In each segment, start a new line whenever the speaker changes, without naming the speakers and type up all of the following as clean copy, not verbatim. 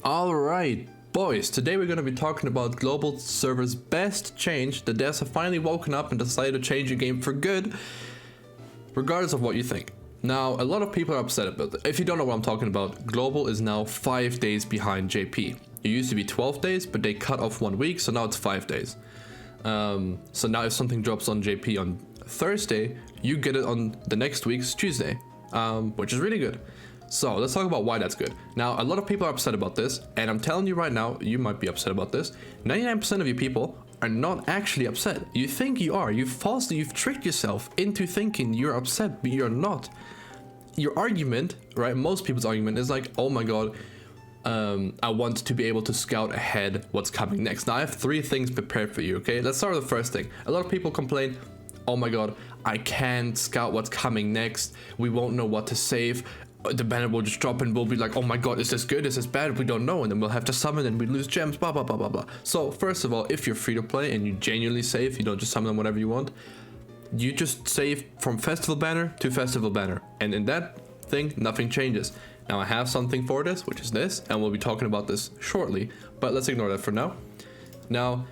Alright, boys, today we're going to be talking about global servers' best change. The devs have finally woken up and decided to change your game for good, regardless of what you think. Now, a lot of people are upset about it. If you don't know what I'm talking about, global is now 5 days behind JP. It used to be 12 days, but they cut off 1 week, so now it's 5 days. So now if something drops on JP on Thursday, you get it on the next week's Tuesday, which is really good. So let's talk about why that's good. Now, a lot of people are upset about this, and I'm telling you right now, you might be upset about this. 99% of you people are not actually upset. You think you are. You've tricked yourself into thinking you're upset, but you're not. Your argument, right? Most people's argument is like, oh my god, I want to be able to scout ahead what's coming next. Now, I have 3 things prepared for you, okay? Let's start with the first thing. A lot of people complain, oh my god, I can't scout what's coming next. We won't know what to save. The banner will just drop and we'll be like, oh my god, is this good, is this bad, we don't know, and then we'll have to summon and we lose gems, blah blah blah blah blah. So first of all, if you're free to play and you genuinely save, you don't just summon them whatever you want, you just save from festival banner to festival banner, and in that thing nothing changes. Now I have something for this, which is this, and we'll be talking about this shortly, but let's ignore that for now. Now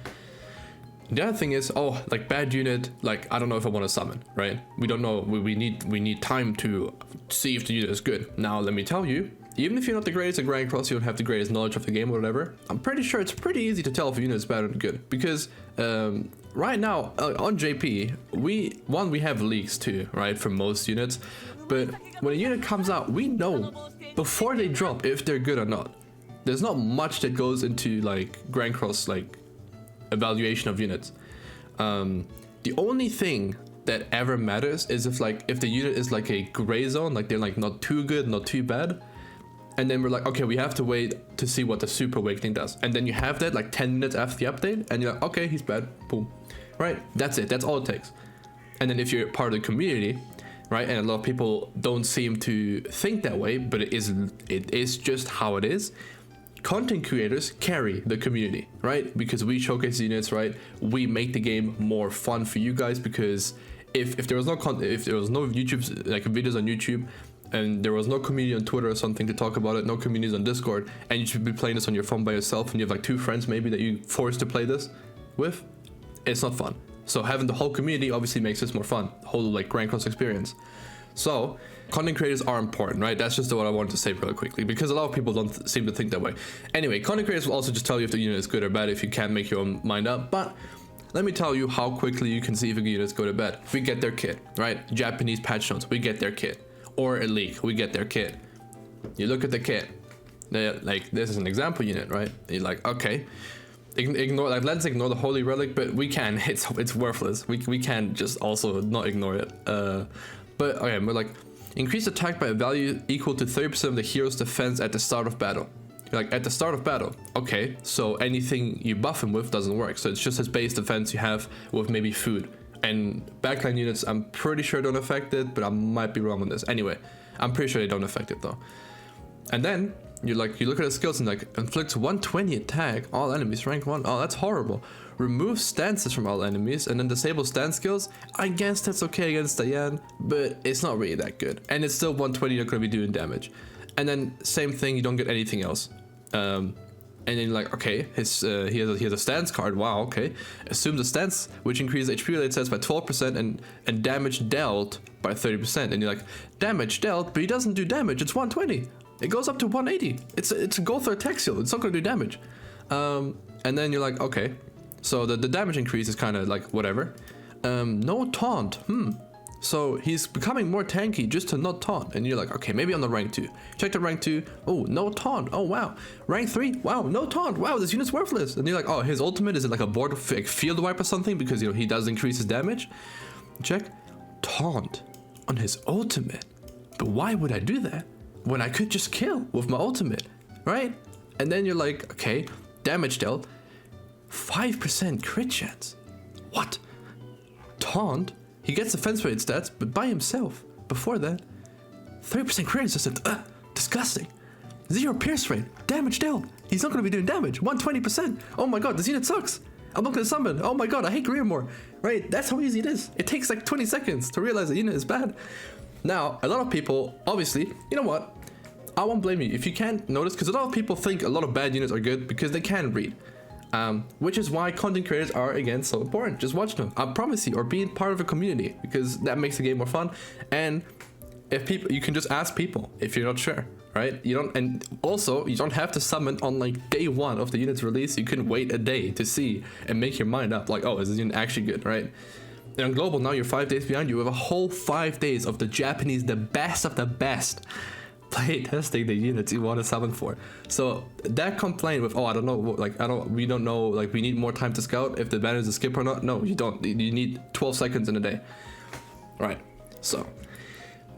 the other thing is, oh, like bad unit, like I don't know if I want to summon, right? We don't know. We need time to see if the unit is good. Now let me tell you, even if you're not the greatest at Grand Cross, you don't have the greatest knowledge of the game or whatever, I'm pretty sure it's pretty easy to tell if a unit is bad or good, because right now on JP, we have leaks too, right, for most units, but when a unit comes out, we know before they drop if they're good or not. There's not much that goes into like Grand Cross like evaluation of units. The only thing that ever matters is if the unit is like a gray zone, like they're like not too good, not too bad, and then we're like, okay, we have to wait to see what the super awakening does, and then you have that like 10 minutes after the update and you're like, okay, he's bad, boom, right? That's it, that's all it takes. And then if you're part of the community, right, and a lot of people don't seem to think that way, but it is just how it is. Content creators carry the community, right? Because we showcase units, right? We make the game more fun for you guys, because if there was no YouTube, like videos on YouTube, and there was no community on Twitter or something to talk about it, no communities on Discord, and you should be playing this on your phone by yourself, and you have like 2 friends maybe that you forced to play this with, it's not fun. So having the whole community obviously makes this more fun, the whole like Grand Cross experience. So content creators are important, right? That's just what I wanted to say really quickly, because a lot of people don't seem to think that way. Anyway, content creators will also just tell you if the unit is good or bad if you can't make your own mind up, but let me tell you how quickly you can see if a unit is good or bad. We get their kit, right? Japanese patch notes, we get their kit. Or a leak, we get their kit. You look at the kit, like this is an example unit, right? You're like, okay, ignore, like let's ignore the holy relic, but we can, it's worthless. We can just also not ignore it. But okay, we're like, increase attack by a value equal to 30% of the hero's defense at the start of battle. You're like, at the start of battle, okay, so anything you buff him with doesn't work. So it's just his base defense you have with maybe food. And backline units, I'm pretty sure don't affect it, but I might be wrong on this. Anyway, I'm pretty sure they don't affect it though. And then you look at the skills and like, inflicts 120 attack, all enemies, rank 1. Oh, that's horrible. Remove stances from all enemies and then disable stance skills. I guess that's okay against Diane, but it's not really that good. And it's still 120, you're gonna be doing damage. And then same thing, you don't get anything else. And then you're like, okay, he has a stance card, wow, okay. Assume the stance, which increases HP related stats by 12% and damage dealt by 30%. And you're like, damage dealt, but he doesn't do damage, it's 120. It goes up to 180. It's a Gothar attack seal, it's not gonna do damage. And then you're like, okay, so the damage increase is kind of like whatever. No taunt, so he's becoming more tanky just to not taunt, and you're like, okay, maybe on the rank 2. Check the rank 2, oh, no taunt, oh wow. Rank 3, wow, no taunt, wow, this unit's worthless. And you're like, oh, his ultimate, is it like a board like field wipe or something, because you know he does increase his damage? Check, taunt on his ultimate. But why would I do that when I could just kill with my ultimate, right? And then you're like, okay, damage dealt, 5% crit chance. What? Taunt? He gets defense rate stats, but by himself. Before that, 30% crit resistance. Disgusting. 0 pierce rate. Damage dealt. He's not going to be doing damage. 120%. Oh my god, this unit sucks. I'm not going to summon. Oh my god, I hate Career more. Right? That's how easy it is. It takes like 20 seconds to realize the unit is bad. Now, a lot of people, obviously, you know what? I won't blame you if you can't notice, because a lot of people think a lot of bad units are good because they can read. Which is why content creators are, again, so important. Just watch them, I promise you, or being part of a community, because that makes the game more fun. And if people, you can just ask people if you're not sure, right? You don't, and also you don't have to summon on like day one of the unit's release. You can wait a day to see and make your mind up, like, oh, is this unit actually good, right? And on global now, you're 5 days behind. You have a whole 5 days of the Japanese, the best of the best, play testing the units you want to summon for. So that complaint with, oh, I don't know, like, we don't know, like, we need more time to scout if the banner is a skip or not. No, you don't. You need 12 seconds in a day. Right. So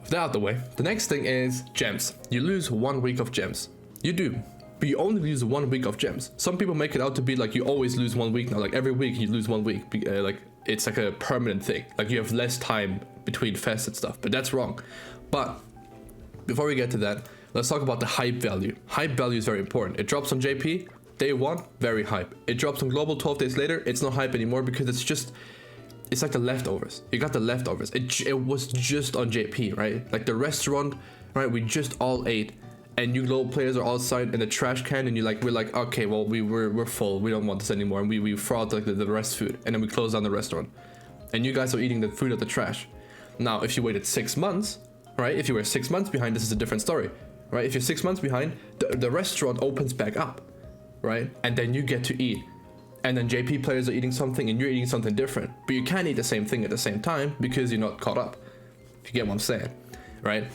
with that out of the way, the next thing is gems. You lose 1 week of gems. You do, but you only lose 1 week of gems. Some people make it out to be like you always lose 1 week now, like every week you lose 1 week, like it's like a permanent thing, like you have less time between fests and stuff, but that's wrong. But before we get to that, let's talk about the hype value. Hype value is very important. It drops on JP, day one, very hype. It drops on global 12 days later, it's not hype anymore because it's like the leftovers. You got the leftovers. It was just on JP, right? Like the restaurant, right? We just all ate, and you global players are outside in the trash can, and we're like, okay, well, we're full. We don't want this anymore, and we throw out like the rest food, and then we close down the restaurant, and you guys are eating the food out the trash. Now, if you waited 6 months, right? If you were 6 months behind, this is a different story, right? If you're 6 months behind, the restaurant opens back up, right? And then you get to eat. And then JP players are eating something and you're eating something different. But you can't eat the same thing at the same time because you're not caught up. If you get what I'm saying, right?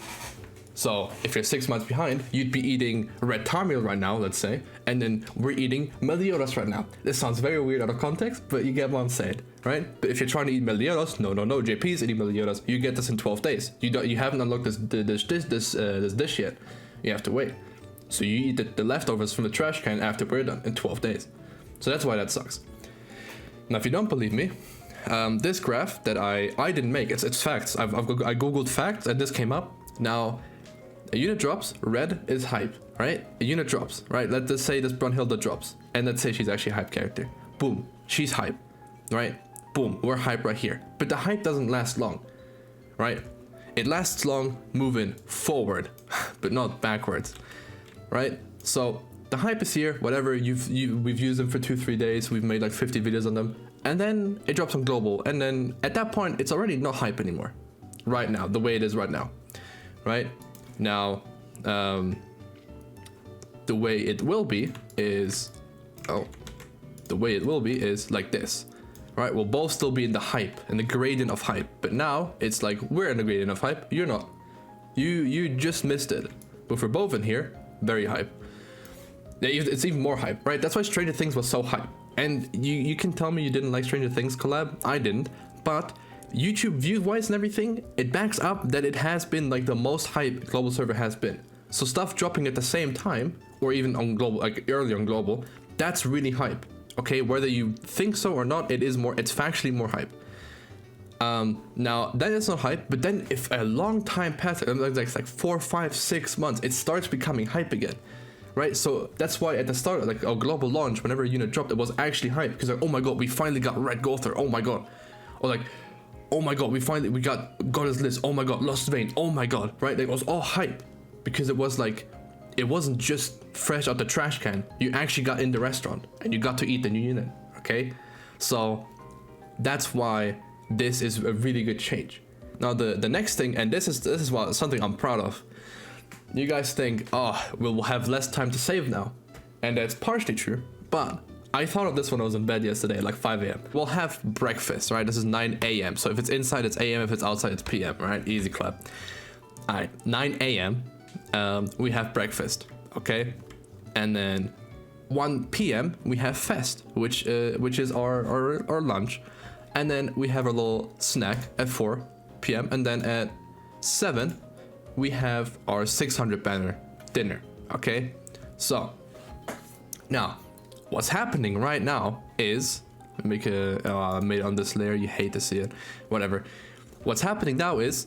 So if you're 6 months behind, you'd be eating red Tarmiel right now, let's say. And then we're eating Meliodas right now. This sounds very weird out of context, but you get what I'm saying, right? But if you're trying to eat Meliodas, no, JP's eating Meliodas. You get this in 12 days. You haven't unlocked this dish yet. You have to wait. So you eat the leftovers from the trash can after we're done in 12 days. So that's why that sucks. Now, if you don't believe me, this graph that I didn't make, it's facts. I googled facts and this came up. Now, a unit drops, red is hype, right? A unit drops, right? Let's just say this Brunhilde drops, and let's say she's actually a hype character. Boom, she's hype, right? Boom, we're hype right here. But the hype doesn't last long, right? It lasts long moving forward, but not backwards, right? So the hype is here, whatever, we've used them for 2-3 days, we've made like 50 videos on them, and then it drops on global, and then at that point, it's already not hype anymore. Right now, the way it is right now, right? Now, the way it will be is, like this, right? We'll both still be in the hype, in the gradient of hype, but now it's like we're in the gradient of hype, you're not. You just missed it, but for both in here, very hype. It's even more hype, right? That's why Stranger Things was so hype. And you can tell me you didn't like Stranger Things collab, I didn't, but YouTube view-wise and everything, it backs up that it has been like the most hype global server has been. So stuff dropping at the same time, or even on global, like early on global, that's really hype. Okay, whether you think so or not, it's factually more hype. Now that is not hype, but then if a long time passes, like 4, 5, 6 months, it starts becoming hype again. Right, so that's why at the start, like our global launch, whenever a unit dropped, it was actually hype because like, oh my god, we finally got Red Gother, oh my god, or like, oh my god, we got Goddess List, oh my god, Lost Vein, oh my god, right? It was all hype because it was like, it wasn't just fresh out the trash can. You actually got in the restaurant and you got to eat the new unit. Okay, so that's why this is a really good change. Now the next thing, and this is something I'm proud of. You guys think, oh, we'll have less time to save now. And that's partially true, but I thought of this when I was in bed yesterday at like 5 a.m. We'll have breakfast, right? This is 9 a.m. So if it's inside, it's a.m. If it's outside, it's p.m., right? Easy clap. All right, 9 a.m. We have breakfast, okay? And then 1 p.m. we have fest, which is our lunch. And then we have a little snack at 4 p.m. And then at 7, we have our 600 banner dinner, okay? So, now, what's happening right now is, make a, made on this layer, you hate to see it, whatever. What's happening now is,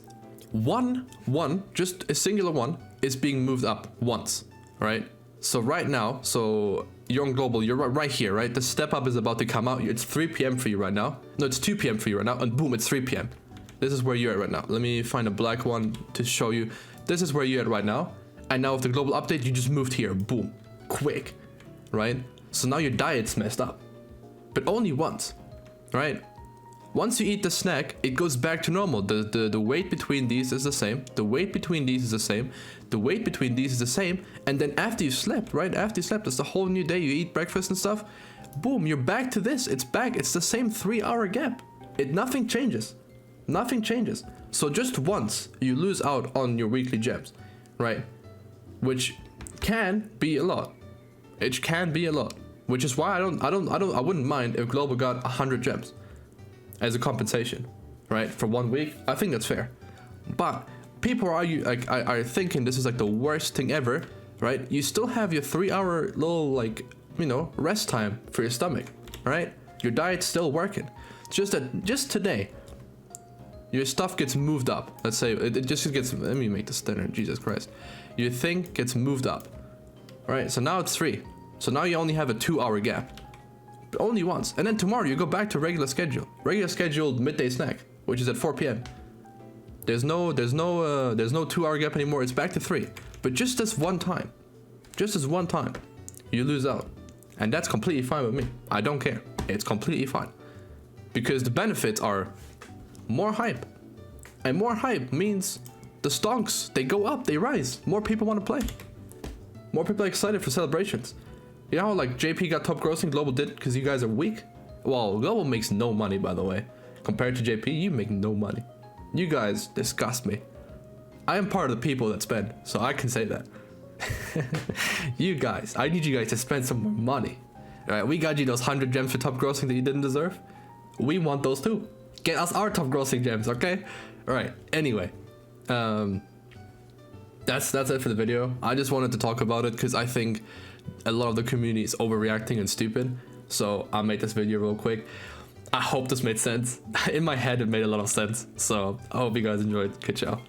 just a singular one, is being moved up once, right? So right now, so you're on global, you're right here, right? The step up is about to come out, it's 3 p.m. for you right now. No, it's 2 p.m. for you right now, and boom, it's 3 p.m. This is where you're at right now. Let me find a black one to show you. This is where you're at right now. And now with the global update, you just moved here, boom, quick, right? So now your diet's messed up, but only once, right? Once you eat the snack, it goes back to normal. The weight between these is the same. The weight between these is the same. The weight between these is the same. And then after you slept, right? After you slept, it's a whole new day. You eat breakfast and stuff. Boom, you're back to this. It's back. It's the same 3-hour gap. Nothing changes. Nothing changes. So just once you lose out on your weekly gems, right? Which can be a lot. It can be a lot. Which is why I wouldn't mind if Global got 100 gems as a compensation, right? For 1 week. I think that's fair. But people are thinking this is like the worst thing ever, right? You still have your 3-hour little, like, you know, rest time for your stomach, right? Your diet's still working. Just today, your stuff gets moved up. Let's say it just gets, let me make this thinner, Jesus Christ. Your thing gets moved up, right? So now it's 3. So now you only have a 2-hour gap. But only once. And then tomorrow you go back to regular scheduled midday snack, which is at 4 p.m. There's no 2-hour gap anymore. It's back to 3. But just this one time, you lose out. And that's completely fine with me. I don't care. It's completely fine. Because the benefits are more hype. And more hype means the stonks, they go up, they rise. More people want to play. More people are excited for celebrations. You know how like JP got top grossing, Global did because you guys are weak? Well, Global makes no money, by the way. Compared to JP, you make no money. You guys disgust me. I am part of the people that spend, so I can say that. You guys, I need you guys to spend some more money. Alright, we got you those 100 gems for top grossing that you didn't deserve. We want those too. Get us our top grossing gems, okay? Alright, anyway. That's it for the video. I just wanted to talk about it because I think a lot of the community is overreacting and stupid. So I'll make this video real quick. I hope this made sense. In my head, it made a lot of sense. So I hope you guys enjoyed. Good ciao.